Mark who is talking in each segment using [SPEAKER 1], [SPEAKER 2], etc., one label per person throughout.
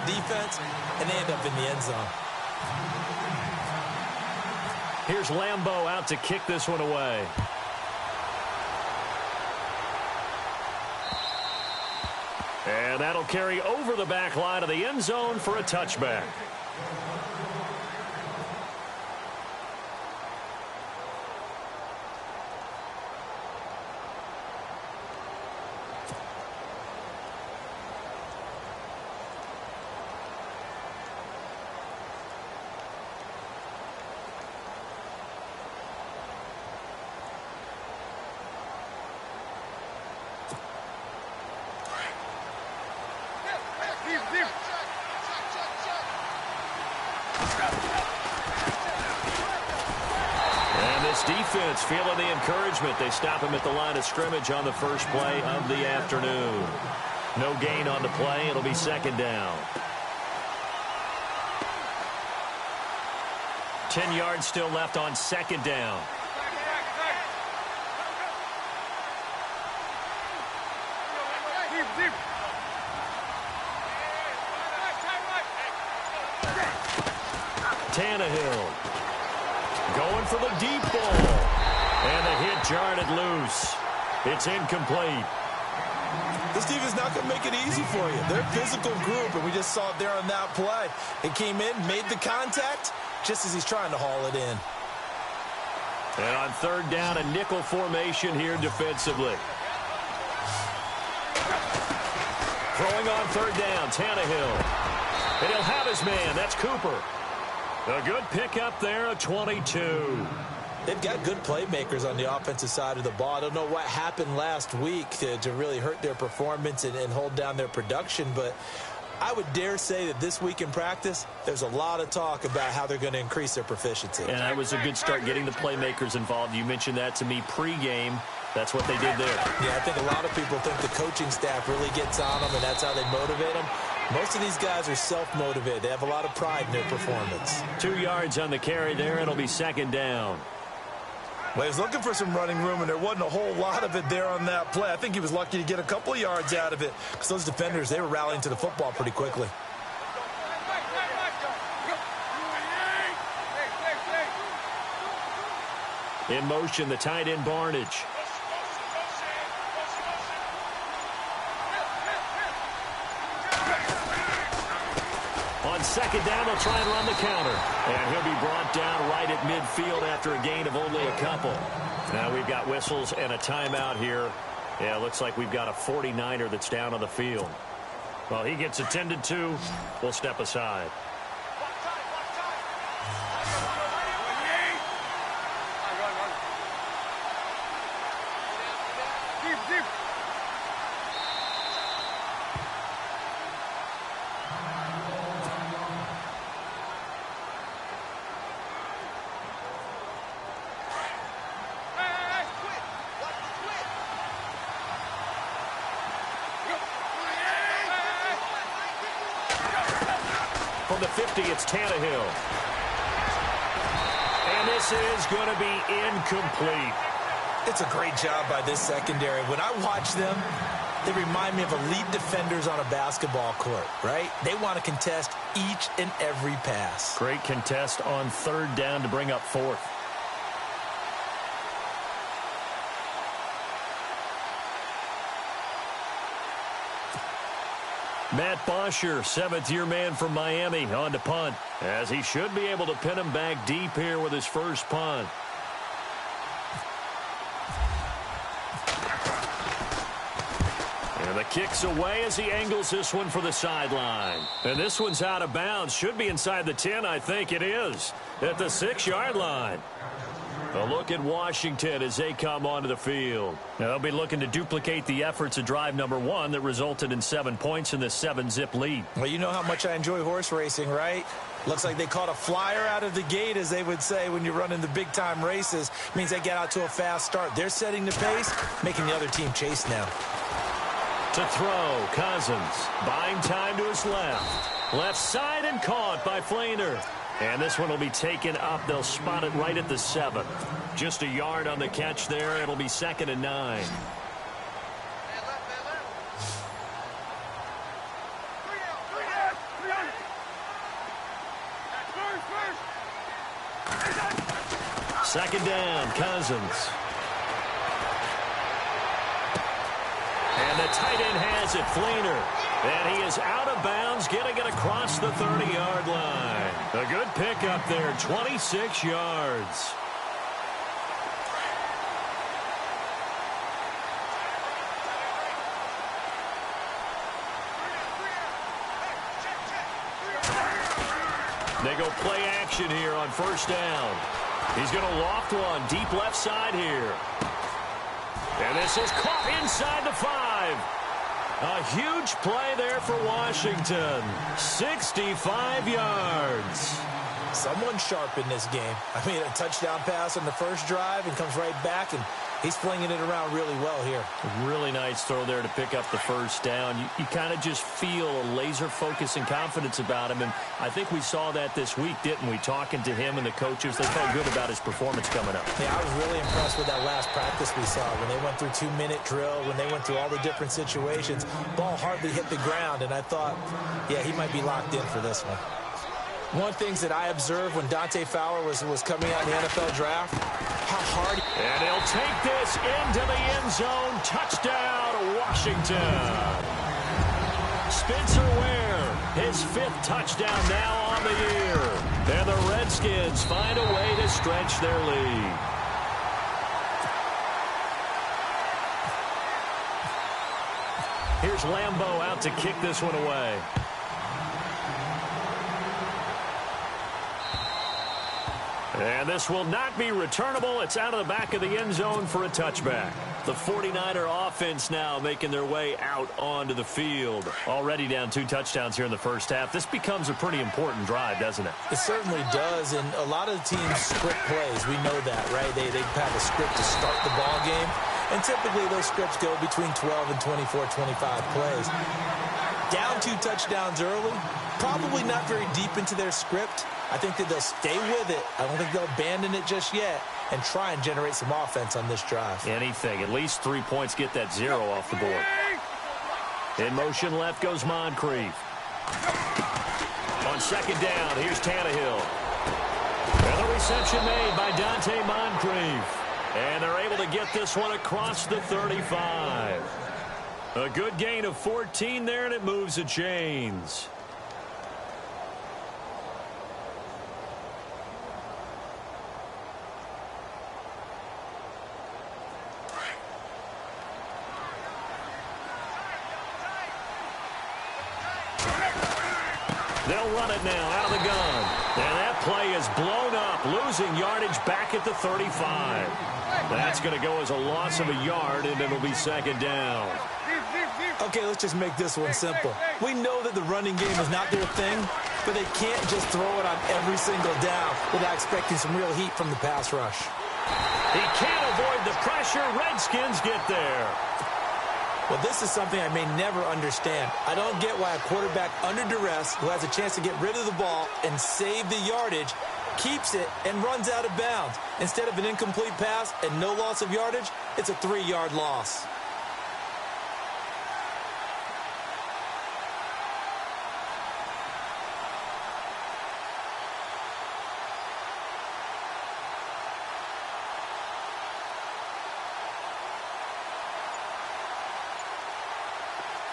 [SPEAKER 1] defense, and they end up in the end zone.
[SPEAKER 2] Here's Lambeau out to kick this one away. And that'll carry over the back line of the end zone for a touchback. Defense feeling the encouragement. They stop him at the line of scrimmage on the first play of the afternoon. No gain on the play. It'll be second down. 10 yards still left on second down. Tannehill going for the deep ball. And the hit jarred it loose. It's incomplete.
[SPEAKER 1] This defense is not going to make it easy for you. They're a physical group, and we just saw it there on that play. It came in, made the contact, just as he's trying to haul it in.
[SPEAKER 2] And on third down, a nickel formation here defensively. Throwing on third down, Tannehill. And he'll have his man. That's Cooper. A good pickup there, a 22.
[SPEAKER 1] They've got good playmakers on the offensive side of the ball. I don't know what happened last week to really hurt their performance and hold down their production, but I would dare say that this week in practice, there's a lot of talk about how they're going to increase their proficiency.
[SPEAKER 2] And that was a good start getting the playmakers involved. You mentioned that to me pregame. That's what they did there.
[SPEAKER 1] Yeah, I think a lot of people think the coaching staff really gets on them, and that's how they motivate them. Most of these guys are self-motivated. They have a lot of pride in their performance.
[SPEAKER 2] 2 yards on the carry there. It'll be second down.
[SPEAKER 1] Well, he was looking for some running room, and there wasn't a whole lot of it there on that play. I think he was lucky to get a couple of yards out of it because those defenders, they were rallying to the football pretty quickly.
[SPEAKER 2] In motion, the tight end Barnage. On second down, they'll try and run the counter. And he'll be brought down right at midfield after a gain of only a couple. Now we've got whistles and a timeout here. Yeah, looks like we've got a 49er that's down on the field. Well, he gets attended to. We'll step aside. From the 50, it's Tannehill. And this is going to be incomplete.
[SPEAKER 1] It's a great job by this secondary. When I watch them, they remind me of elite defenders on a basketball court, right? They want to contest each and every pass.
[SPEAKER 2] Great contest on third down to bring up fourth. Matt Bosher, seventh-year man from Miami, on to punt, as he should be able to pin him back deep here with his first punt. And the kick's away as he angles this one for the sideline. And this one's out of bounds. Should be inside the 10, I think it is, at the 6-yard line. A look at Washington as they come onto the field. Now, they'll be looking to duplicate the efforts of drive number 1 that resulted in 7 points in the 7-zip lead.
[SPEAKER 1] Well, you know how much I enjoy horse racing, right? Looks like they caught a flyer out of the gate, as they would say when you're running the big-time races. Means they get out to a fast start. They're setting the pace, making the other team chase now.
[SPEAKER 2] To throw, Cousins, buying time to his left. Left side and caught by Flainer. And this one will be taken up. They'll spot it right at the 7. Just a yard on the catch there. It'll be 2nd and 9. Second down, Cousins. And the tight end has it, Fleener. And he is out of bounds, getting it across the 30-yard line. A good pickup there, 26 yards. They go play action here on first down. He's going to loft one deep left side here. And this is caught inside the 5. A huge play there for Washington. 65 yards.
[SPEAKER 1] Someone sharp in this game. I mean, a touchdown pass on the first drive and comes right back, and he's flinging it around really well here.
[SPEAKER 2] Really nice throw there to pick up the first down. You kind of just feel a laser focus and confidence about him, and I think we saw that this week, didn't we? Talking to him and the coaches, they felt good about his performance coming up.
[SPEAKER 1] Yeah, I was really impressed with that last practice we saw when they went through 2-minute drill, when they went through all the different situations. Ball hardly hit the ground, and I thought, yeah, he might be locked in for this one. One of the things that I observed when Dante Fowler was coming out in the NFL draft, how hard.
[SPEAKER 2] And he'll take this into the end zone. Touchdown, Washington. Spencer Ware, his 5th touchdown now on the year. And the Redskins find a way to stretch their lead. Here's Lambeau out to kick this one away. And this will not be returnable. It's out of the back of the end zone for a touchback. The 49er offense now making their way out onto the field. Already down 2 touchdowns here in the first half. This becomes a pretty important drive, doesn't it?
[SPEAKER 1] It certainly does, and a lot of the teams script plays. We know that, right? They have a script to start the ball game, and typically those scripts go between 12 and 24, 25 plays. Down 2 touchdowns early, probably not very deep into their script. I think that they'll stay with it. I don't think they'll abandon it just yet and try and generate some offense on this drive.
[SPEAKER 2] Anything. At least 3 points, get that 0 off the board. In motion left goes Moncrief. On second down, here's Tannehill. And the reception made by Dante Moncrief. And they're able to get this one across the 35. A good gain of 14 there, and it moves the chains. They'll run it now out of the gun. And that play is blown up, losing yardage back at the 35. That's going to go as a loss of a yard, and it'll be second down.
[SPEAKER 1] Okay, let's just make this one simple. We know that the running game is not their thing, but they can't just throw it on every single down without expecting some real heat from the pass rush.
[SPEAKER 2] He can't avoid the pressure. Redskins get there.
[SPEAKER 1] Well, this is something I may never understand. I don't get why a quarterback under duress who has a chance to get rid of the ball and save the yardage keeps it and runs out of bounds. Instead of an incomplete pass and no loss of yardage, it's a 3-yard loss.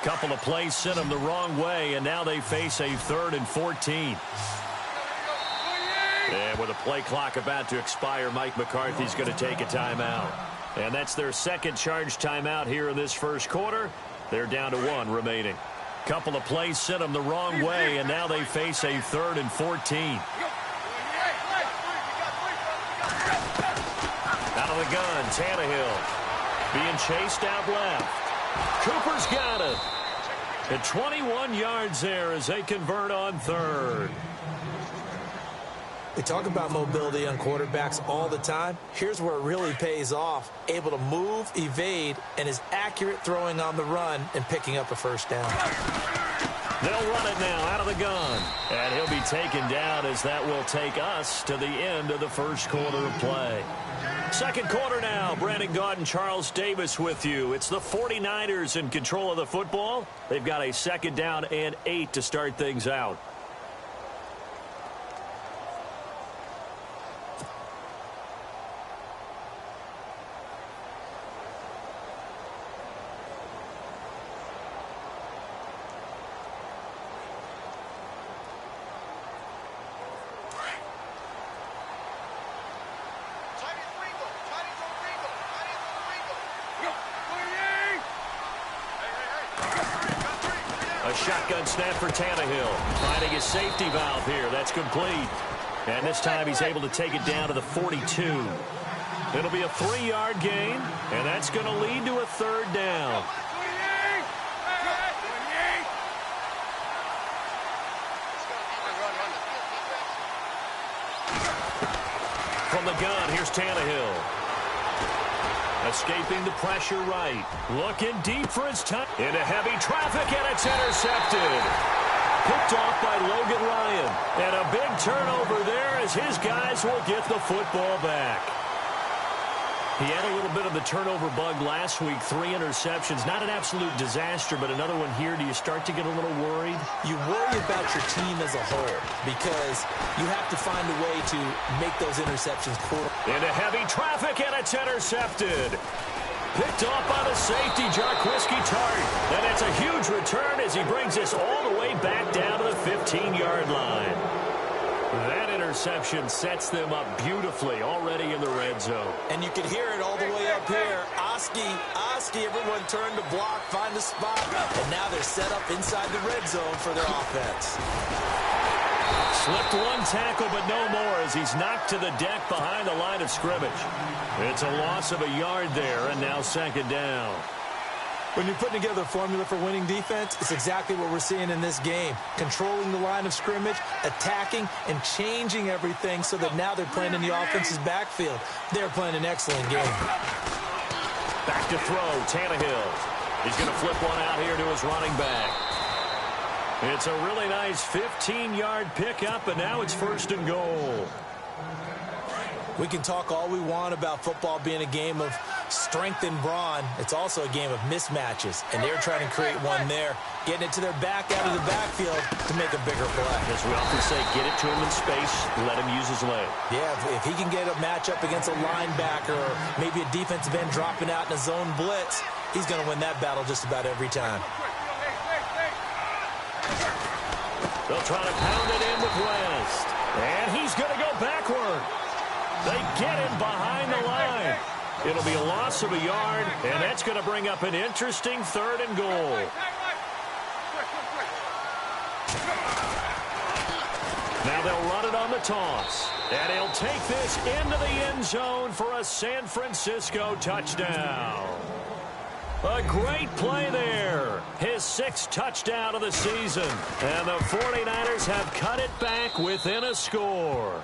[SPEAKER 2] Couple of plays sent them the wrong way, and now they face a 3rd and 14. And with a play clock about to expire, Mike McCarthy's going to take a timeout. And that's their second charge timeout here in this first quarter. They're down to 1 remaining. Couple of plays sent them the wrong way, and now they face a 3rd and 14. Out of the gun, Tannehill being chased out left. Cooper's got it. At 21 yards there as they convert on 3rd.
[SPEAKER 1] They talk about mobility on quarterbacks all the time. Here's where it really pays off. Able to move, evade, and is accurate throwing on the run and picking up a first down.
[SPEAKER 2] They'll run it now out of the gun. And he'll be taken down as that will take us to the end of the first quarter of play. Second quarter now. Brandon Gaudin, Charles Davis with you. It's the 49ers in control of the football. They've got a 2nd down and 8 to start things out. shotgun snap for Tannehill. Finding his safety valve here. That's complete. And this time he's able to take it down to the 42. It'll be a 3-yard gain, and that's going to lead to a third down. From the gun, here's Tannehill. Escaping the pressure right. Looking deep for his time. Into heavy traffic, and it's intercepted. Picked off by Logan Ryan. And a big turnover there as his guys will get the football back. He had a little bit of the turnover bug last week. 3 interceptions. Not an absolute disaster, but another one here. Do you start to get a little worried?
[SPEAKER 1] You worry about your team as a whole because you have to find a way to make those interceptions.
[SPEAKER 2] Into heavy traffic, and it's intercepted. Picked off by the safety, Jarquiski Tart. And it's a huge return as he brings this all the way back down to the 15-yard line. That interception sets them up beautifully already in the red zone.
[SPEAKER 1] And you can hear it all the way up here. Oski, everyone turned to block, find a spot, and now they're set up inside the red zone for their offense.
[SPEAKER 2] Slipped one tackle, but no more as he's knocked to the deck behind the line of scrimmage. It's a loss of a yard there, and now second down.
[SPEAKER 1] When you're putting together a formula for winning defense, it's exactly what we're seeing in this game. Controlling the line of scrimmage, attacking, and changing everything so that now they're playing in the offense's backfield. They're playing an excellent game.
[SPEAKER 2] Back to throw, Tannehill. He's going to flip one out here to his running back. It's a really nice 15-yard pickup, and now it's first and goal.
[SPEAKER 1] We can talk all we want about football being a game of strength and brawn. It's also a game of mismatches, and they're trying to create one there, getting it to their back out of the backfield to make a bigger play.
[SPEAKER 2] As we often say, get it to him in space, let him use his leg.
[SPEAKER 1] Yeah, if he can get a matchup against a linebacker or maybe a defensive end dropping out in a zone blitz, he's going to win that battle just about every time.
[SPEAKER 2] They'll try to pound it in with West, and he's going to go backward. They get him behind the line. It'll be a loss of a yard, and that's going to bring up an interesting third and goal. Now they'll run it on the toss, and he'll take this into the end zone for a San Francisco touchdown. A great play there. His 6th touchdown of the season, and the 49ers have cut it back within a score.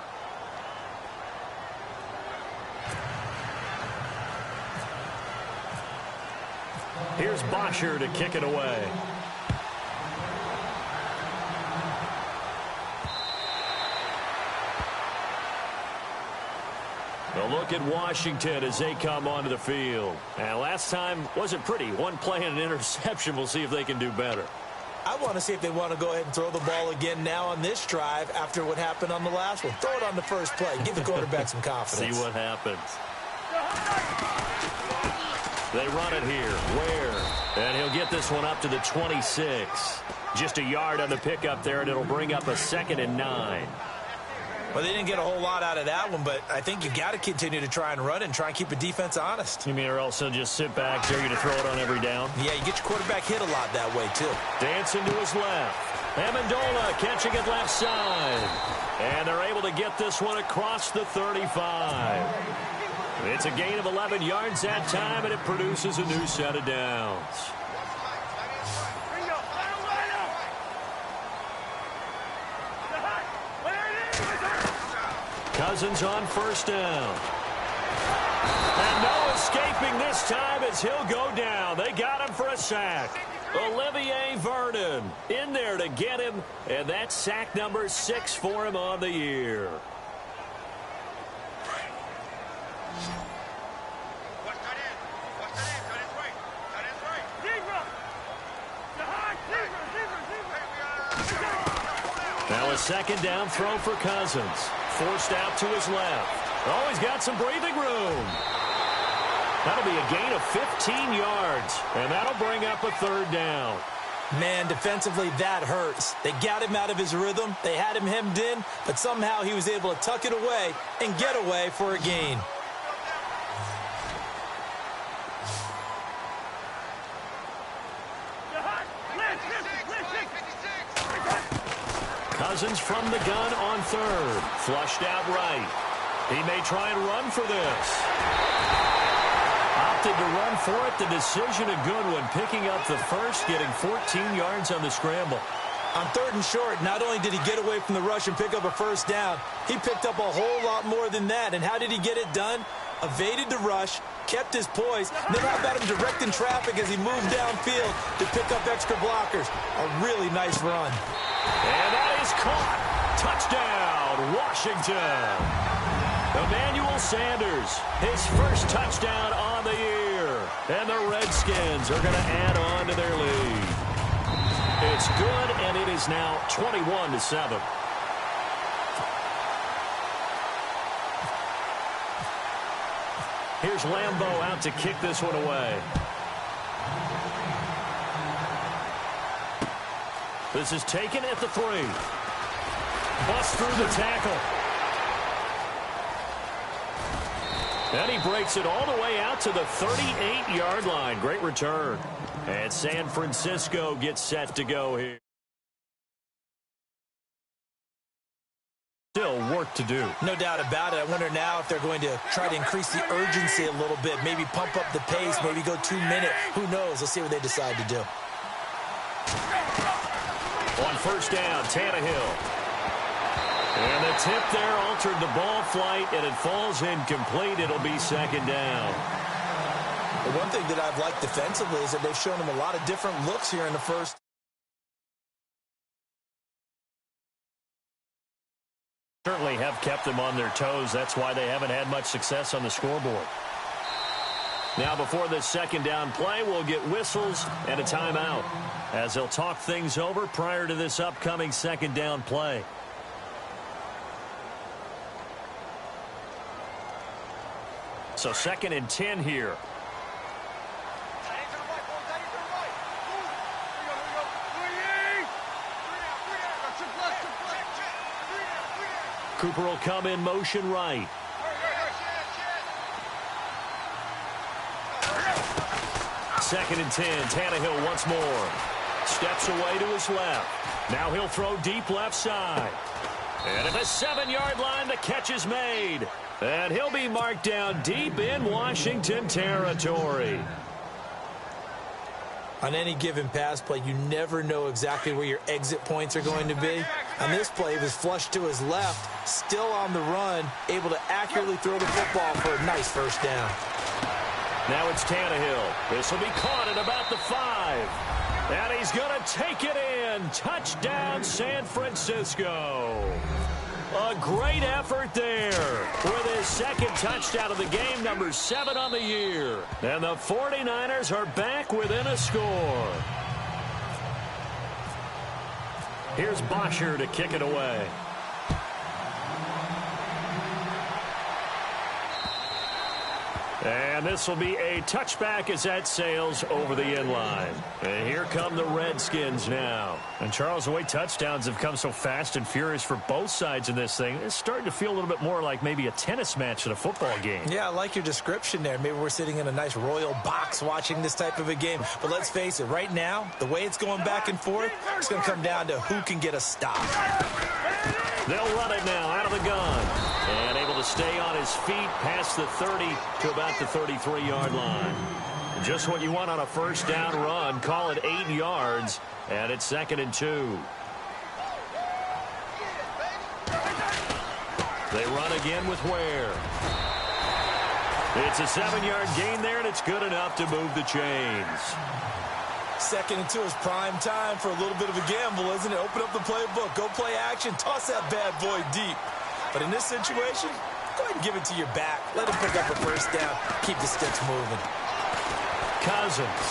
[SPEAKER 2] Here's Bosher to kick it away. A look at Washington as they come onto the field. And last time wasn't pretty. One play and an interception. We'll see if they can do better.
[SPEAKER 1] I want to see if they want to go ahead and throw the ball again now on this drive after what happened on the last one. Throw it on the first play. Give the quarterback some confidence.
[SPEAKER 2] See what happens. They run it here. Ware. And he'll get this one up to the 26. Just a yard on the pickup there, and it'll bring up a 2nd and 9.
[SPEAKER 1] Well, they didn't get a whole lot out of that one, but I think you got to continue to try and run and try and keep the defense honest.
[SPEAKER 2] You mean or else they'll just sit back, dare you to throw it on every down?
[SPEAKER 1] Yeah, you get your quarterback hit a lot that way, too.
[SPEAKER 2] Dancing to his left. Amendola catching it left side. And they're able to get this one across the 35. It's a gain of 11 yards that time, and it produces a new set of downs. Cousins on first down. And no escaping this time as he'll go down. They got him for a sack. Olivier Vernon in there to get him, and that's sack number 6 for him on the year. Now a second down throw for Cousins. Forced out to his left. Oh, he's got some breathing room. That'll be a gain of 15 yards, and that'll bring up a third down.
[SPEAKER 1] Man, defensively, that hurts. They got him out of his rhythm. They had him hemmed in, but somehow he was able to tuck it away and get away for a gain.
[SPEAKER 2] Cousins from the gun on third. Flushed out right. He may try and run for this. Opted to run for it. The decision a good one. Picking up the first, getting 14 yards on the scramble.
[SPEAKER 1] On third and short, not only did he get away from the rush and pick up a first down, he picked up a whole lot more than that. And how did he get it done? Evaded the rush, kept his poise, and then how about him directing traffic as he moved downfield to pick up extra blockers? A really nice run.
[SPEAKER 2] And that is caught. Touchdown, Washington. Emmanuel Sanders, his first touchdown on the year. And the Redskins are going to add on to their lead. It's good, and it is now 21-7. Here's Lambeau out to kick this one away. This is taken at the 3. Bust through the tackle. And he breaks it all the way out to the 38-yard line. Great return. And San Francisco gets set to go here. Still work to do.
[SPEAKER 1] No doubt about it. I wonder now if they're going to try to increase the urgency a little bit, maybe pump up the pace, maybe go 2 minute. Who knows? Let's see what they decide to do.
[SPEAKER 2] On first down, Tannehill. And the tip there altered the ball flight, and it falls incomplete. It'll be second down.
[SPEAKER 1] The one thing that I've liked defensively is that they've shown him a lot of different looks here in the first.
[SPEAKER 2] Certainly have kept them on their toes. That's why they haven't had much success on the scoreboard. Now before this second down play, we'll get whistles and a timeout as they'll talk things over prior to this upcoming second down play. So 2nd and 10 here. Cooper will come in motion right. Second and 10. Tannehill once more. Steps away to his left. Now he'll throw deep left side. And at the 7-yard line, the catch is made. And he'll be marked down deep in Washington territory.
[SPEAKER 1] On any given pass play, you never know exactly where your exit points are going to be. On this play, he was flushed to his left, still on the run, able to accurately throw the football for a nice first down.
[SPEAKER 2] Now it's Tannehill. This will be caught at about the 5. And he's going to take it in. Touchdown, San Francisco. A great effort there with his second touchdown of the game, number 7 on the year. And the 49ers are back within a score. Here's Bosher to kick it away. And this will be a touchback as that sails over the end line. And here come the Redskins now. And Charles, the way touchdowns have come so fast and furious for both sides in this thing, it's starting to feel a little bit more like maybe a tennis match at a football game.
[SPEAKER 1] Yeah, I like your description there. Maybe we're sitting in a nice royal box watching this type of a game. But let's face it, right now, the way it's going back and forth, it's going to come down to who can get a stop.
[SPEAKER 2] They'll run it now out of the gun. And able to stay on his feet past the 30 to about the 33-yard line. Just what you want on a first down run. Call it 8 yards. And it's 2nd and 2. They run again with Ware. It's a 7-yard gain there, and it's good enough to move the chains.
[SPEAKER 1] 2nd and 2 is prime time for a little bit of a gamble, isn't it? Open up the playbook, go play action, toss that bad boy deep. But in this situation, go ahead and give it to your back. Let him pick up a first down. Keep the sticks moving.
[SPEAKER 2] Cousins.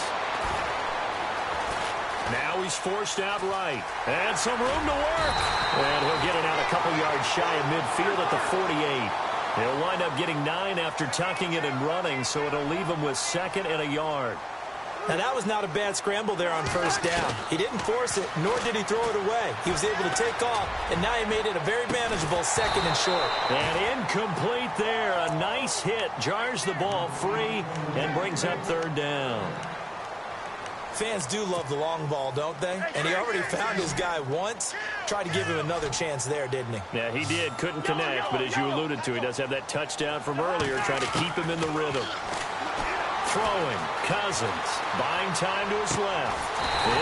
[SPEAKER 2] Now he's forced out right. And some room to work. And he'll get it out a couple yards shy of midfield at the 48. He'll wind up getting 9 after tucking it and running, so it'll leave him with 2nd and a yard.
[SPEAKER 1] Now, that was not a bad scramble there on first down. He didn't force it, nor did he throw it away. He was able to take off, and now he made it a very manageable 2nd and short.
[SPEAKER 2] And incomplete there. A nice hit. Jars the ball free and brings up 3rd down.
[SPEAKER 1] fans do love the long ball, don't they? And he already found his guy once. Tried to give him another chance there, didn't he?
[SPEAKER 2] Yeah, he did. Couldn't connect, but as you alluded to, he does have that touchdown from earlier, trying to keep him in the rhythm. Throwing, Cousins, buying time to his left.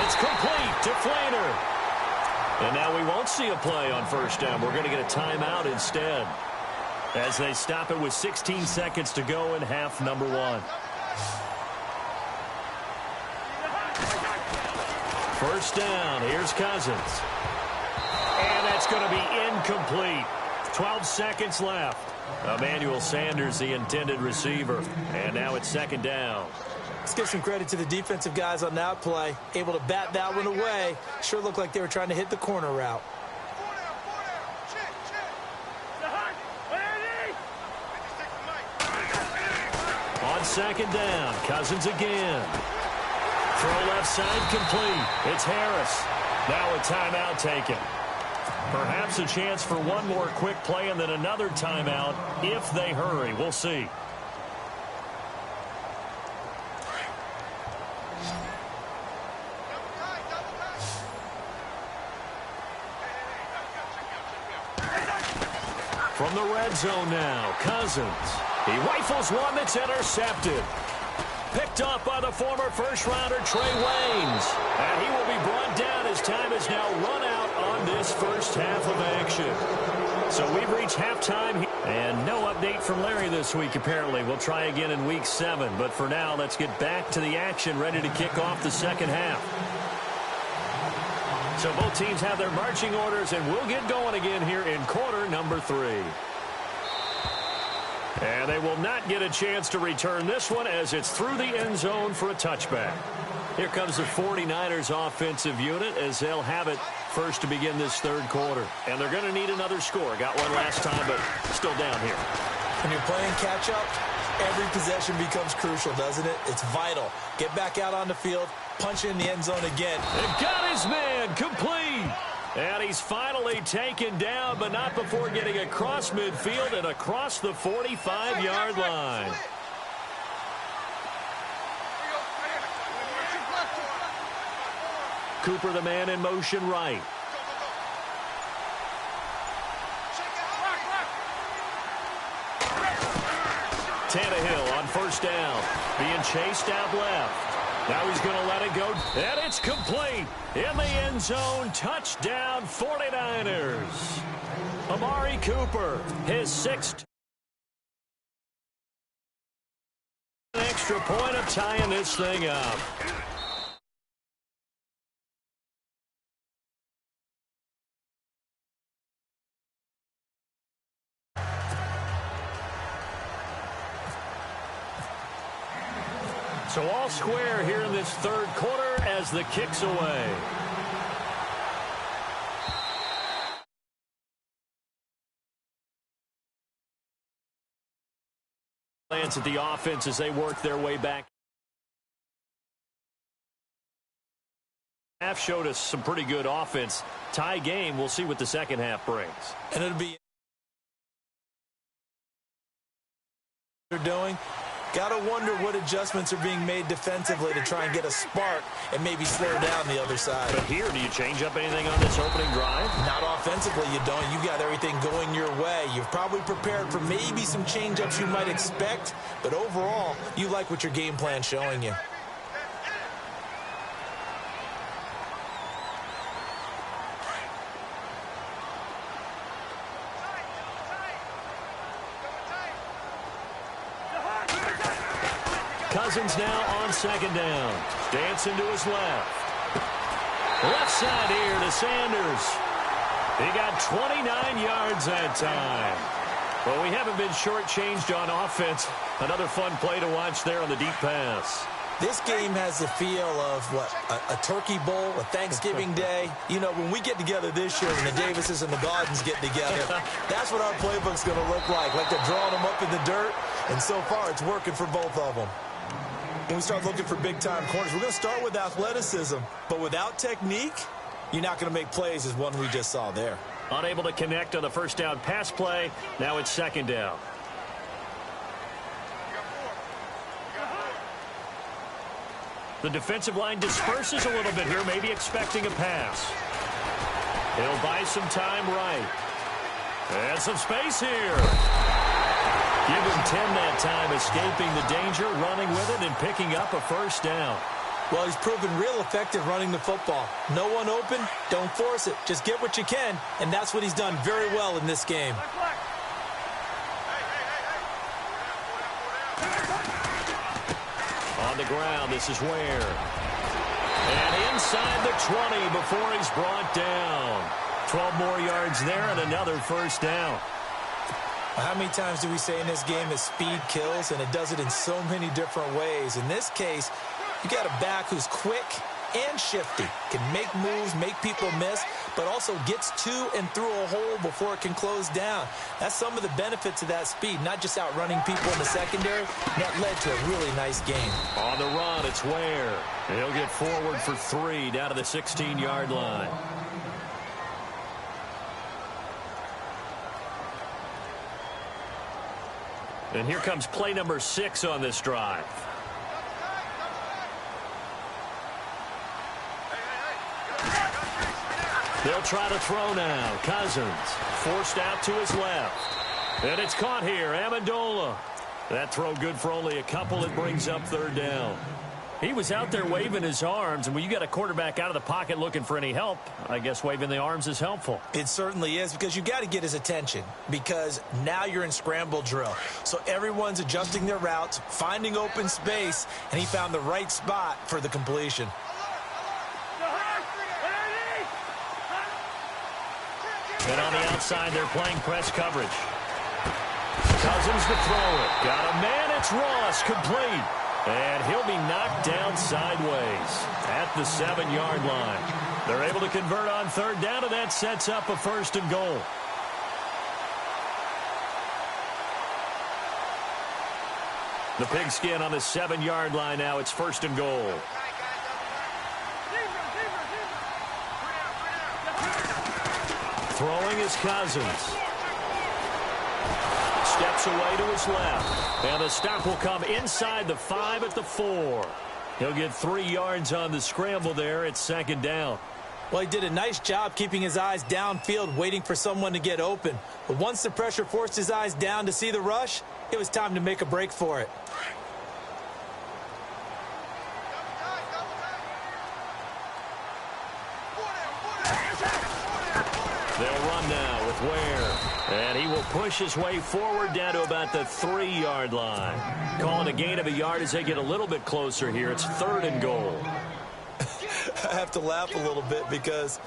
[SPEAKER 2] It's complete to Flainer. And now we won't see a play on first down. We're going to get a timeout instead, as they stop it with 16 seconds to go in half number one. First down, here's Cousins. And that's going to be incomplete. 12 seconds left. Emmanuel Sanders, the intended receiver. And now it's second down.
[SPEAKER 1] Let's give some credit to the defensive guys on that play. Able to bat that one away. Sure looked like they were trying to hit the corner route.
[SPEAKER 2] On second down, Cousins again. Throw left side complete. It's Harris. Now a timeout taken. Perhaps a chance for one more quick play and then another timeout if they hurry. We'll see. From the red zone now, Cousins. He rifles one that's intercepted. Picked off by the former first-rounder Trey Waynes. And he will be brought down as time is now run out on this first half of action. So we've reached halftime. And no update from Larry this week, apparently. We'll try again in week 7. But for now, let's get back to the action, ready to kick off the second half. So both teams have their marching orders, and we'll get going again here in quarter number 3. And they will not get a chance to return this one as it's through the end zone for a touchback. Here comes the 49ers offensive unit as they'll have it first to begin this third quarter. And they're going to need another score. Got one last time, but still down here.
[SPEAKER 1] When you're playing catch-up, every possession becomes crucial, doesn't it? It's vital. Get back out on the field, punch in the end zone again.
[SPEAKER 2] And got his man complete. And he's finally taken down, but not before getting across midfield and across the 45-yard line. Cooper, the man in motion right. Tannehill on first down, being chased out left. Now he's going to let it go, and it's complete. In the end zone, touchdown 49ers. Amari Cooper, his 6th. An extra point of tying this thing up. So all square here in this third quarter as the kick's away. Glance at the offense as they work their way back. Half showed us some pretty good offense. Tie game. We'll see what the second half brings.
[SPEAKER 1] And it'll be they're doing. Got to wonder what adjustments are being made defensively to try and get a spark and maybe slow down the other side.
[SPEAKER 2] But here, do you change up anything on this opening drive?
[SPEAKER 1] Not offensively, you don't. You got everything going your way. You've probably prepared for maybe some change-ups you might expect, but overall, you like what your game plan's showing you.
[SPEAKER 2] Cousins now on second down. Dancing to his left. Left side here to Sanders. He got 29 yards that time. Well, we haven't been shortchanged on offense. Another fun play to watch there on the deep pass.
[SPEAKER 1] This game has the feel of, what, a turkey bowl, a Thanksgiving day. You know, when we get together this year, when the Davises and the Gardens get together, that's what our playbook's going to look like they're drawing them up in the dirt. And so far, it's working for both of them. When we start looking for big-time corners, we're going to start with athleticism. But without technique, you're not going to make plays as one we just saw there.
[SPEAKER 2] Unable to connect on the first down pass play. Now it's second down. The defensive line disperses a little bit here, maybe expecting a pass. He'll buy some time right. And some space here. Give him 10 that time, escaping the danger, running with it, and picking up a first down.
[SPEAKER 1] Well, he's proven real effective running the football. No one open, don't force it. Just get what you can, and that's what he's done very well in this game.
[SPEAKER 2] On the ground, this is Ware. And inside the 20 before he's brought down. 12 more yards there and another first down.
[SPEAKER 1] How many times do we say in this game that speed kills, and it does it in so many different ways? In this case, you got a back who's quick and shifty, can make moves, make people miss, but also gets to and through a hole before it can close down. That's some of the benefits of that speed, not just outrunning people in the secondary. That led to a really nice game.
[SPEAKER 2] On the run, it's Ware. He'll get forward for 3 down to the 16-yard line. And here comes play number 6 on this drive. They'll try to throw now. Cousins forced out to his left. And it's caught here. Amendola. That throw good for only a couple. It brings up 3rd down. He was out there waving his arms, and when you got a quarterback out of the pocket looking for any help, I guess waving the arms is helpful.
[SPEAKER 1] It certainly is, because you got to get his attention, because now you're in scramble drill. So everyone's adjusting their routes, finding open space, and he found the right spot for the completion.
[SPEAKER 2] And on the outside, they're playing press coverage. Cousins to throw it. Got a man, it's Ross, complete. And he'll be knocked down sideways at the 7-yard line. They're able to convert on 3rd down, and that sets up a 1st and goal. The pigskin on the 7-yard line now. It's 1st and goal. Throwing is Cousins. Steps away to his left. And the stop will come inside the 5 at the 4. He'll get 3 yards on the scramble there. It's 2nd down.
[SPEAKER 1] Well, he did a nice job keeping his eyes downfield, waiting for someone to get open. But once the pressure forced his eyes down to see the rush, it was time to make a break for it.
[SPEAKER 2] They'll run now with Ware. And he will push his way forward down to about the 3-yard line. Calling a gain of a yard as they get a little bit closer here. It's 3rd and goal.
[SPEAKER 1] I have to laugh a little bit because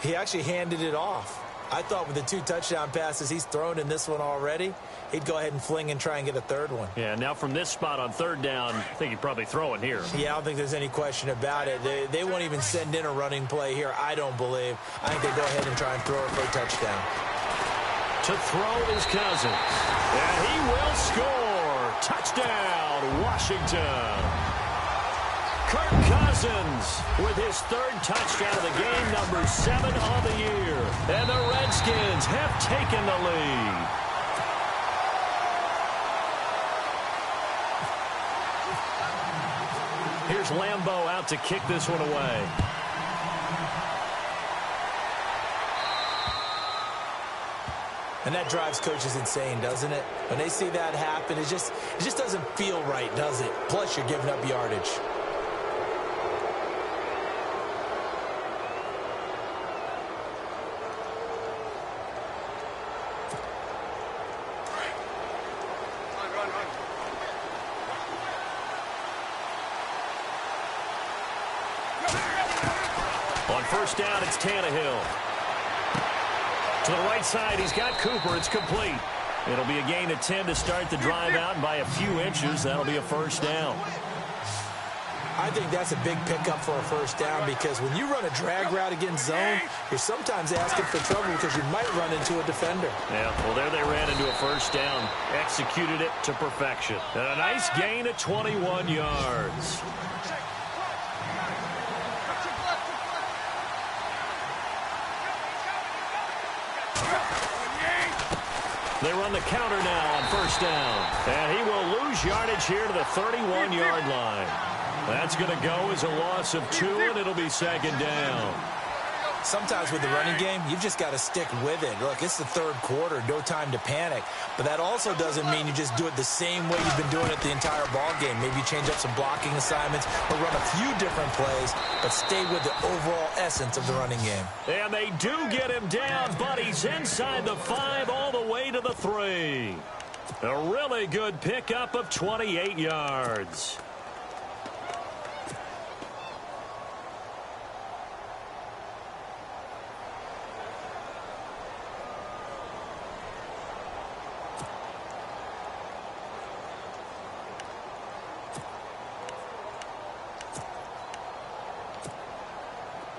[SPEAKER 1] he actually handed it off. I thought with the 2 touchdown passes he's thrown in this one already, he'd go ahead and fling and try and get a 3rd one.
[SPEAKER 2] Yeah, now from this spot on 3rd down, I think he'd probably throw it here.
[SPEAKER 1] Yeah, I don't think there's any question about it. They won't even send in a running play here, I don't believe. I think they go ahead and try and throw it for a touchdown.
[SPEAKER 2] To throw is Cousins. And he will score. Touchdown, Washington. Kirk Cousins with his 3rd touchdown of the game, number 7 on the year. And the Redskins have taken the lead. Here's Lambeau out to kick this one away.
[SPEAKER 1] And that drives coaches insane, doesn't it? When they see that happen, it just doesn't feel right, does it? Plus, you're giving up yardage.
[SPEAKER 2] On 1st down, it's Tannehill. To the right side, he's got Cooper. It's complete. It'll be a gain of 10 to start the drive out, and by a few inches, that'll be a 1st down.
[SPEAKER 1] I think that's a big pickup for a 1st down, because when you run a drag route against zone, you're sometimes asking for trouble because you might run into a defender.
[SPEAKER 2] Yeah, well, there they ran into a 1st down. Executed it to perfection. And a nice gain of 21 yards. They run the counter now on 1st down. And he will lose yardage here to the 31-yard line. That's going to go as a loss of 2, and it'll be second down.
[SPEAKER 1] Sometimes with the running game, you've just got to stick with it. Look, it's the third quarter, no time to panic. But that also doesn't mean you just do it the same way you've been doing it the entire ball game. Maybe you change up some blocking assignments or run a few different plays, but stay with the overall essence of the running game.
[SPEAKER 2] And they do get him down, but he's inside the 5 all the way to the 3. A really good pickup of 28 yards.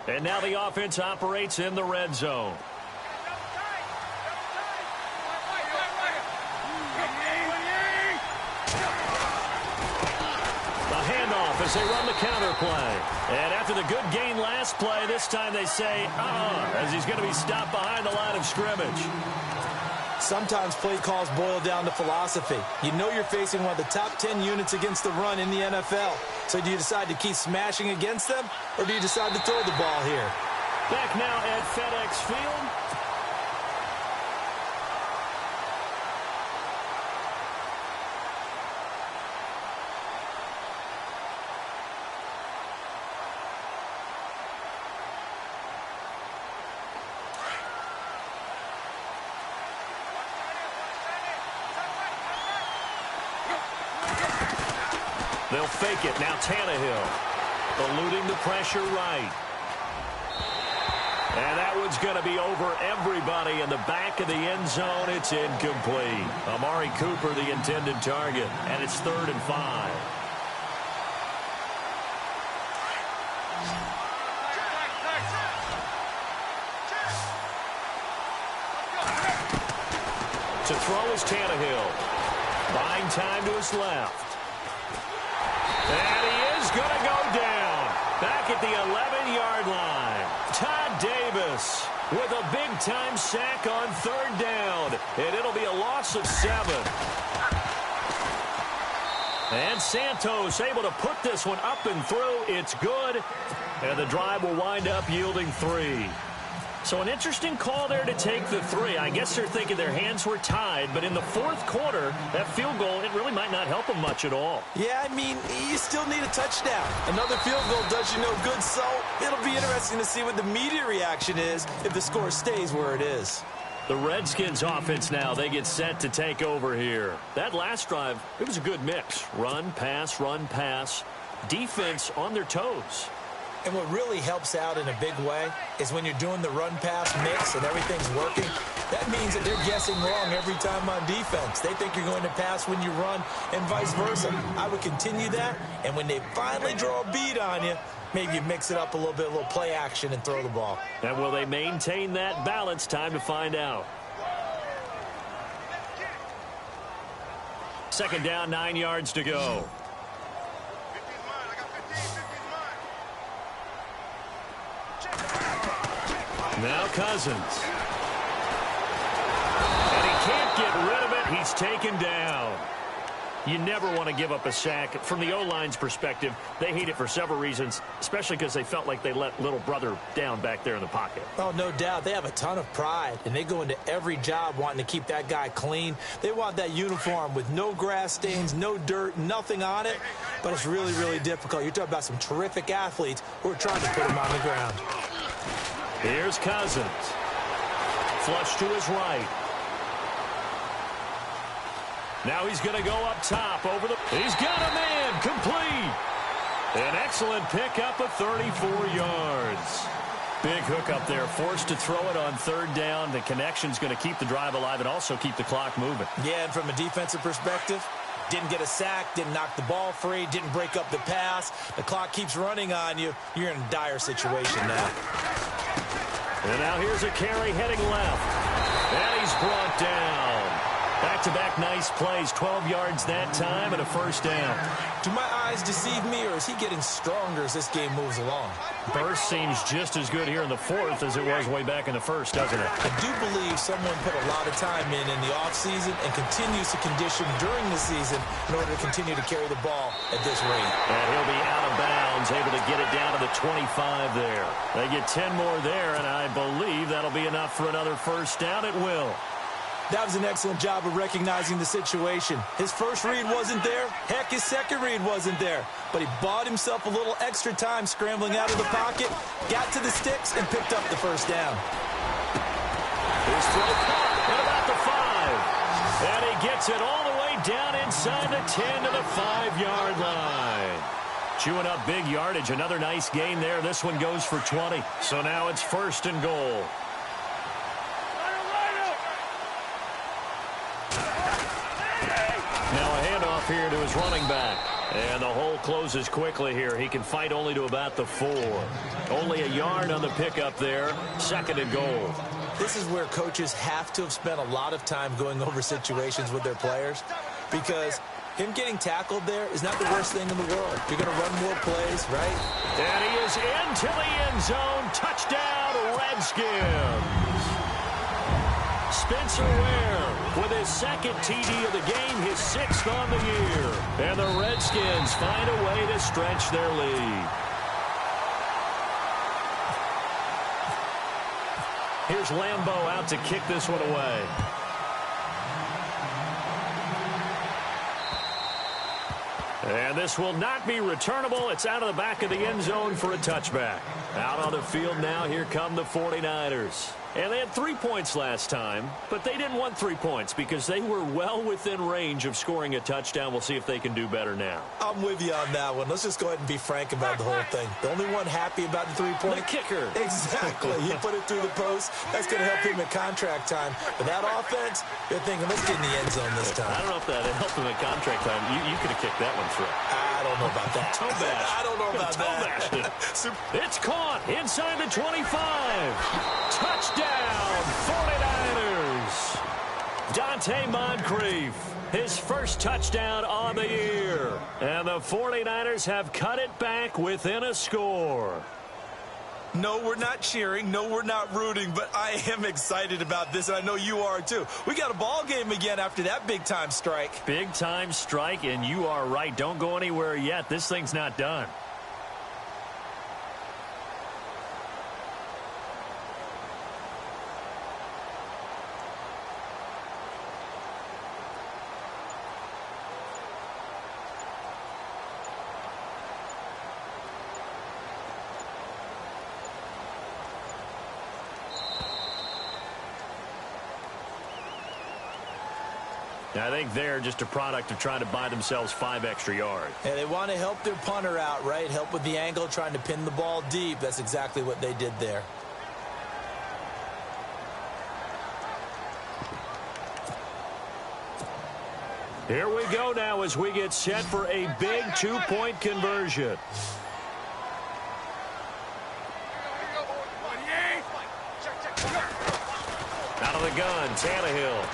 [SPEAKER 2] And now the offense operates in the red zone. A handoff as they run the counter play. And after the good gain last play, this time they say, as he's going to be stopped behind the line of scrimmage.
[SPEAKER 1] Sometimes play calls boil down to philosophy. You know you're facing one of the top 10 units against the run in the NFL. So do you decide to keep smashing against them, or do you decide to throw the ball here?
[SPEAKER 2] Back now at FedEx Field. They'll fake it. Now Tannehill eluding the pressure right. And that one's going to be over everybody in the back of the end zone. It's incomplete. Amari Cooper, the intended target. And it's 3rd and 5. To throw is Tannehill. Buying time to his left. And he is going to go down. Back at the 11-yard line. Todd Davis with a big-time sack on 3rd down. And it'll be a loss of 7. And Santos able to put this one up and through. It's good. And the drive will wind up yielding 3. So an interesting call there to take the 3. I guess they're thinking their hands were tied, but in the 4th quarter, that field goal, it really might not help them much at all.
[SPEAKER 1] Yeah, I mean, you still need a touchdown. Another field goal does you no good, so it'll be interesting to see what the media reaction is if the score stays where it is.
[SPEAKER 2] The Redskins offense now, they get set to take over here. That last drive, it was a good mix. Run, pass, defense on their toes.
[SPEAKER 1] And what really helps out in a big way is when you're doing the run-pass mix and everything's working, that means that they're guessing wrong every time on defense. They think you're going to pass when you run and vice versa. I would continue that, and when they finally draw a beat on you, maybe you mix it up a little bit, a little play action, and throw the ball.
[SPEAKER 2] And will they maintain that balance? Time to find out. 2nd down, 9 yards to go. Now Cousins. And he can't get rid of it. He's taken down. You never want to give up a sack. From the O-line's perspective, they hate it for several reasons, especially because they felt like they let little brother down back there in the pocket.
[SPEAKER 1] Oh, no doubt. They have a ton of pride, and they go into every job wanting to keep that guy clean. They want that uniform with no grass stains, no dirt, nothing on it, but it's really, really difficult. You're talking about some terrific athletes who are trying to put him on the ground.
[SPEAKER 2] Here's Cousins. Flush to his right. Now he's going to go up top over the... He's got a man. Complete. An excellent pickup of 34 yards. Big hook up there. Forced to throw it on 3rd down. The connection's going to keep the drive alive and also keep the clock moving.
[SPEAKER 1] Yeah, and from a defensive perspective, didn't get a sack, didn't knock the ball free, didn't break up the pass. The clock keeps running on you. You're in a dire situation now. And
[SPEAKER 2] now here's a carry heading left. And he's brought down. Back-to-back back, nice plays. 12 yards that time and a first down.
[SPEAKER 1] Do my eyes deceive me, or is he getting stronger as this game moves along?
[SPEAKER 2] Burst seems just as good here in the fourth as it was way back in the first, doesn't it?
[SPEAKER 1] I do believe someone put a lot of time in the offseason and continues to condition during the season in order to continue to carry the ball at this rate.
[SPEAKER 2] And he'll be out of bounds, able to get it down to the 25 there. They get 10 more there, and I believe that'll be enough for another first down. It will.
[SPEAKER 1] That was an excellent job of recognizing the situation. His first read wasn't there. Heck, his second read wasn't there. But he bought himself a little extra time scrambling out of the pocket, got to the sticks, and picked up the first down.
[SPEAKER 2] His throw caught at about the 5. And he gets it all the way down inside the 10 to the 5-yard line. Chewing up big yardage. Another nice gain there. This one goes for 20. So now it's first and goal. Now a handoff here to his running back. And the hole closes quickly here. He can fight only to about the 4. Only a yard on the pickup there. Second and goal.
[SPEAKER 1] This is where coaches have to have spent a lot of time going over situations with their players, because him getting tackled there is not the worst thing in the world. You're going to run more plays, right?
[SPEAKER 2] And he is into the end zone. Touchdown, Redskins. Spencer Ware with his second TD of the game, his 6th on the year. And the Redskins find a way to stretch their lead. Here's Lambeau out to kick this one away. And this will not be returnable. It's out of the back of the end zone for a touchback. Out on the field now, here come the 49ers. And they had 3 points last time, but they didn't want 3 points because they were well within range of scoring a touchdown. We'll see if they can do better now.
[SPEAKER 1] I'm with you on that one. Let's just go ahead and be frank about the whole thing. The only one happy about the 3-point?
[SPEAKER 2] The kicker.
[SPEAKER 1] Exactly. He put it through the post. That's going to help him at contract time. But that offense, they're thinking, let's get in the end zone this time.
[SPEAKER 2] I don't know if that helped him at contract time. You could have kicked that one through.
[SPEAKER 1] I don't know about that.
[SPEAKER 2] Toe bash.
[SPEAKER 1] I don't know about that.
[SPEAKER 2] It's caught inside the 25. Touchdown, 49ers. Dante Moncrief, his first touchdown on the year. And the 49ers have cut it back within a score.
[SPEAKER 1] No, we're not cheering. No, we're not rooting. But I am excited about this, and I know you are too. We got a ball game again after that big-time strike.
[SPEAKER 2] Big-time strike, and you are right. Don't go anywhere yet. This thing's not done. I think they're just a product of trying to buy themselves 5 extra yards.
[SPEAKER 1] And they want to help their punter out, right? Help with the angle, trying to pin the ball deep. That's exactly what they did there.
[SPEAKER 2] Here we go now as we get set for a big 2-point conversion. Out of the gun, Tannehill.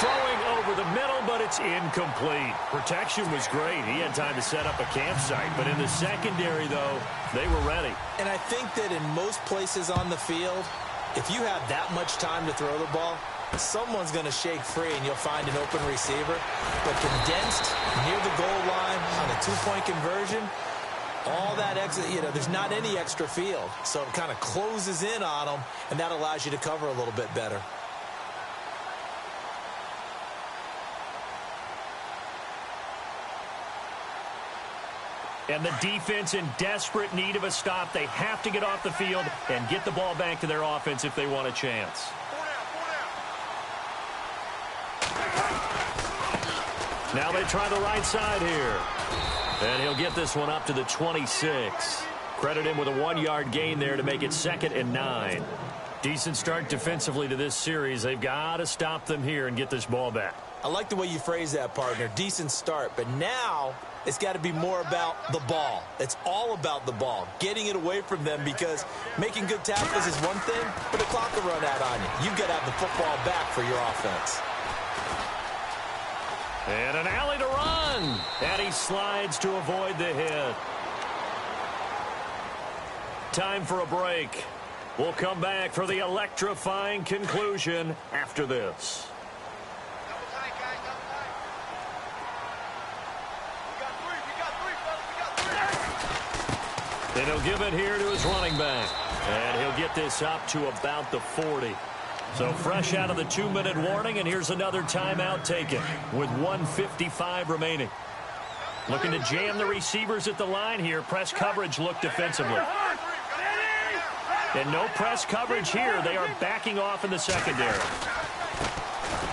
[SPEAKER 2] Throwing over the middle, but it's incomplete. Protection was great. He had time to set up a campsite, but in the secondary, though, they were ready.
[SPEAKER 1] And I think that in most places on the field, if you have that much time to throw the ball, someone's going to shake free and you'll find an open receiver. But condensed near the goal line on a 2-point conversion, all that extra, there's not any extra field. So it kind of closes in on them, and that allows you to cover a little bit better.
[SPEAKER 2] And the defense in desperate need of a stop. They have to get off the field and get the ball back to their offense if they want a chance. Now they try the right side here. And he'll get this one up to the 26. Credit him with a 1-yard gain there to make it 2nd and 9. Decent start defensively to this series. They've got to stop them here and get this ball back.
[SPEAKER 1] I like the way you phrase that, partner. Decent start. But now it's got to be more about the ball. It's all about the ball, getting it away from them, because making good tackles is one thing, but the clock will run out on you. You've got to have the football back for your offense.
[SPEAKER 2] And an alley to run. And he slides to avoid the hit. Time for a break. We'll come back for the electrifying conclusion after this. And he'll give it here to his running back. And he'll get this up to about the 40. So fresh out of the 2-minute warning, and here's another timeout taken with 1:55 remaining. Looking to jam the receivers at the line here. Press coverage look defensively. And no press coverage here. They are backing off in the secondary.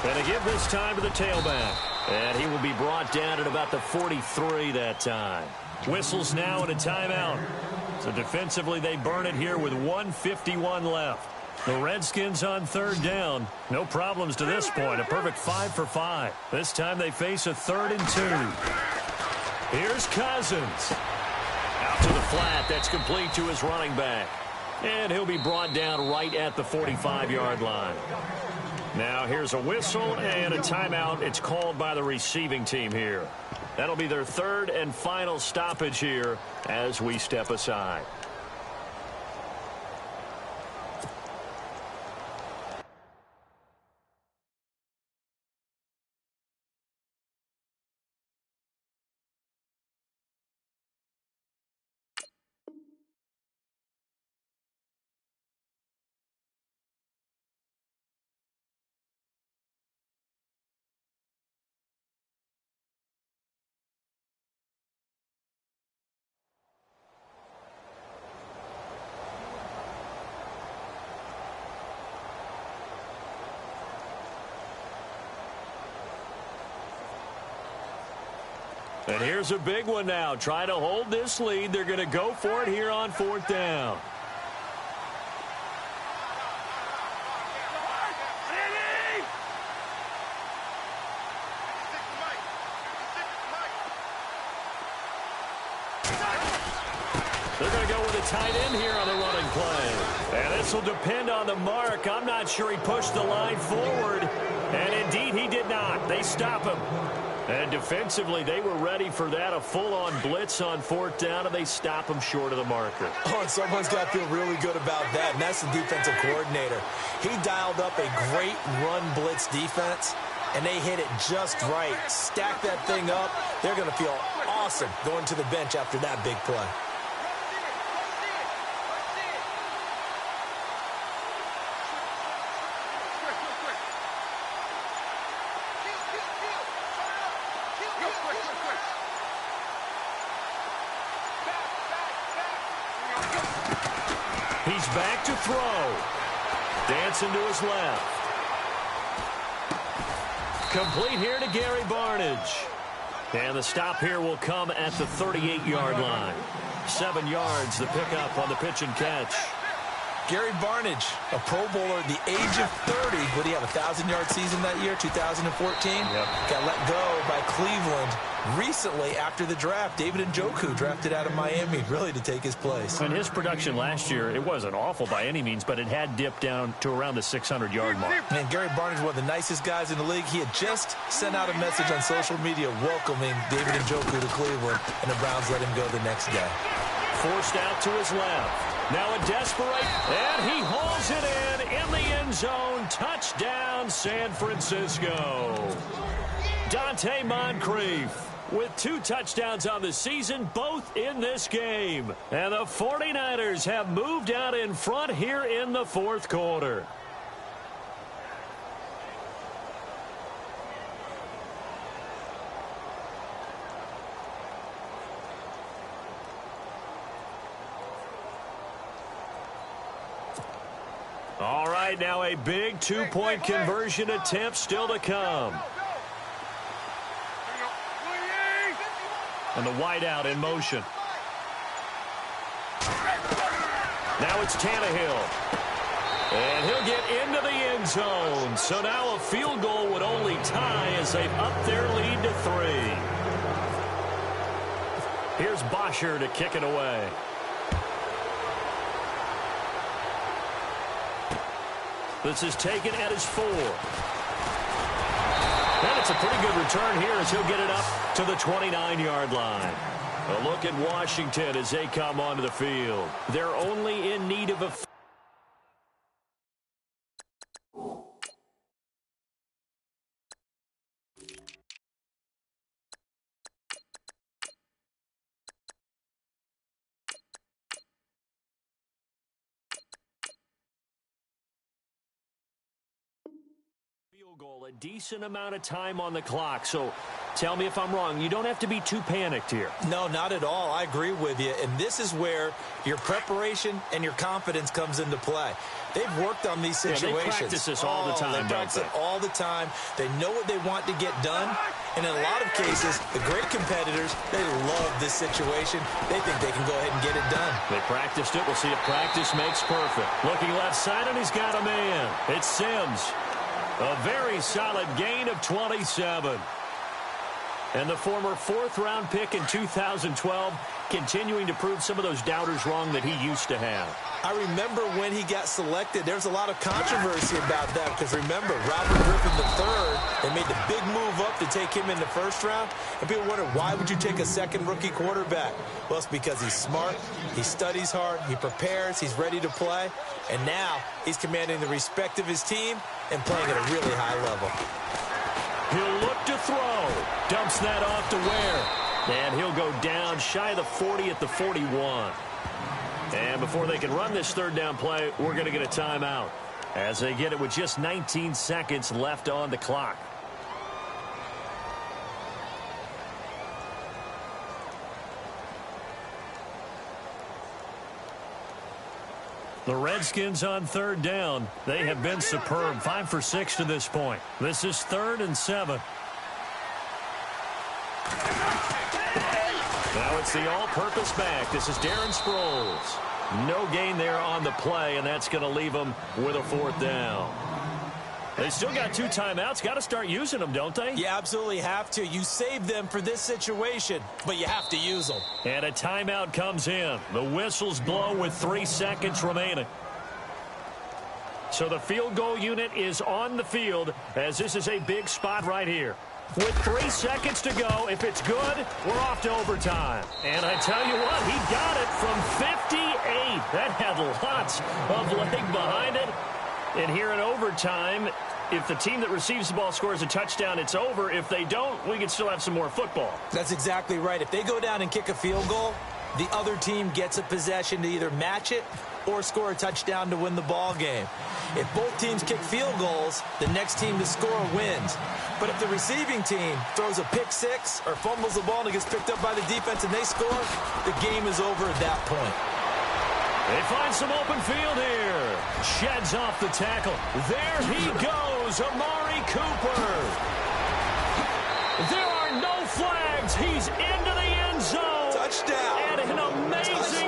[SPEAKER 2] And to give this time to the tailback. And he will be brought down at about the 43 that time. Whistles now and a timeout. So defensively they burn it here with 1:51 left. The Redskins on third down. No problems to this point. A perfect 5 for 5. This time they face a 3rd and 2. Here's Cousins. Out to the flat. That's complete to his running back. And he'll be brought down right at the 45-yard line. Now here's a whistle and a timeout. It's called by the receiving team here. That'll be their 3rd and final stoppage here as we step aside. And here's a big one now. Trying to hold this lead. They're going to go for it here on 4th down. They're going to go with a tight end here on the running play. And this will depend on the mark. I'm not sure he pushed the line forward. And indeed, he did not. They stop him. And defensively, they were ready for that, a full-on blitz on 4th down, and they stop him short of the marker.
[SPEAKER 1] Oh, and someone's got to feel really good about that, and that's the defensive coordinator. He dialed up a great run blitz defense, and they hit it just right. Stack that thing up. They're going to feel awesome going to the bench after that big play.
[SPEAKER 2] He's back to throw. Dancing to his left. Complete here to Gary Barnidge. And the stop here will come at the 38-yard line. 7 yards, the pickup on the pitch and catch.
[SPEAKER 1] Gary Barnidge, a Pro Bowler at the age of 30. Would he have a 1,000-yard season that year, 2014? Yep. Got let go by Cleveland recently after the draft. David Njoku drafted out of Miami, really to take his place.
[SPEAKER 2] And his production last year, it wasn't awful by any means, but it had dipped down to around the 600-yard mark.
[SPEAKER 1] Man, Gary Barnidge, one of the nicest guys in the league. He had just sent out a message on social media welcoming David Njoku to Cleveland, and the Browns let him go the next day.
[SPEAKER 2] Forced out to his left. Now a desperate, and he hauls it in the end zone. Touchdown, San Francisco. Dante Moncrief with 2 touchdowns on the season, both in this game. And the 49ers have moved out in front here in the 4th quarter. All right, now a big 2-point conversion attempt still to come. And the wideout in motion. Now it's Tannehill. And he'll get into the end zone. So now a field goal would only tie as they've upped their lead to 3. Here's Bosher to kick it away. This is taken at his 4. And it's a pretty good return here as he'll get it up to the 29-yard line. A look at Washington as they come onto the field. They're only in need of a goal, a decent amount of time on the clock. So tell me if I'm wrong. You don't have to be too panicked here.
[SPEAKER 1] No, not at all. I agree with you. And this is where your preparation and your confidence comes into play. They've worked on these situations.
[SPEAKER 2] Yeah, they practice this all the time,
[SPEAKER 1] They practice it all the time. They know what they want to get done. And in a lot of cases, the great competitors, they love this situation. They think they can go ahead and get it done.
[SPEAKER 2] They practiced it. We'll see if practice makes perfect. Looking left side, and he's got a man. It's Sims. A very solid gain of 27. And the former fourth-round pick in 2012 continuing to prove some of those doubters wrong that he used to have.
[SPEAKER 1] I remember when he got selected, there's a lot of controversy about that because remember, Robert Griffin III, they made the big move up to take him in the first round, and people wonder, why would you take a second rookie quarterback? Well, it's because he's smart, he studies hard, he prepares, he's ready to play, and now he's commanding the respect of his team and playing at a really high level.
[SPEAKER 2] He'll look to throw. Dumps that off to Ware. And he'll go down shy of the 40 at the 41. And before they can run this third down play, we're going to get a timeout as they get it with just 19 seconds left on the clock. The Redskins on third down. They have been superb. 5 for 6 to this point. This is 3rd and 7. Now it's the all-purpose back. This is Darren Sproles. No gain there on the play, and that's going to leave them with a 4th down. They still got 2 timeouts. Got to start using them, don't they?
[SPEAKER 1] You absolutely have to. You save them for this situation, but you have to use them.
[SPEAKER 2] And a timeout comes in. The whistles blow with 3 seconds remaining. So the field goal unit is on the field as this is a big spot right here. With 3 seconds to go, if it's good, we're off to overtime. And I tell you what, he got it from 58. That had lots of leg behind it. And here in overtime, if the team that receives the ball scores a touchdown, it's over. If they don't, we can still have some more football.
[SPEAKER 1] That's exactly right. If they go down and kick a field goal, the other team gets a possession to either match it or score a touchdown to win the ball game. If both teams kick field goals, the next team to score wins. But if the receiving team throws a pick six or fumbles the ball and it gets picked up by the defense and they score, the game is over at that point.
[SPEAKER 2] They find some open field here. Sheds off the tackle. There he goes, Amari Cooper. There are no flags. He's into the end zone.
[SPEAKER 1] Touchdown.
[SPEAKER 2] And an amazing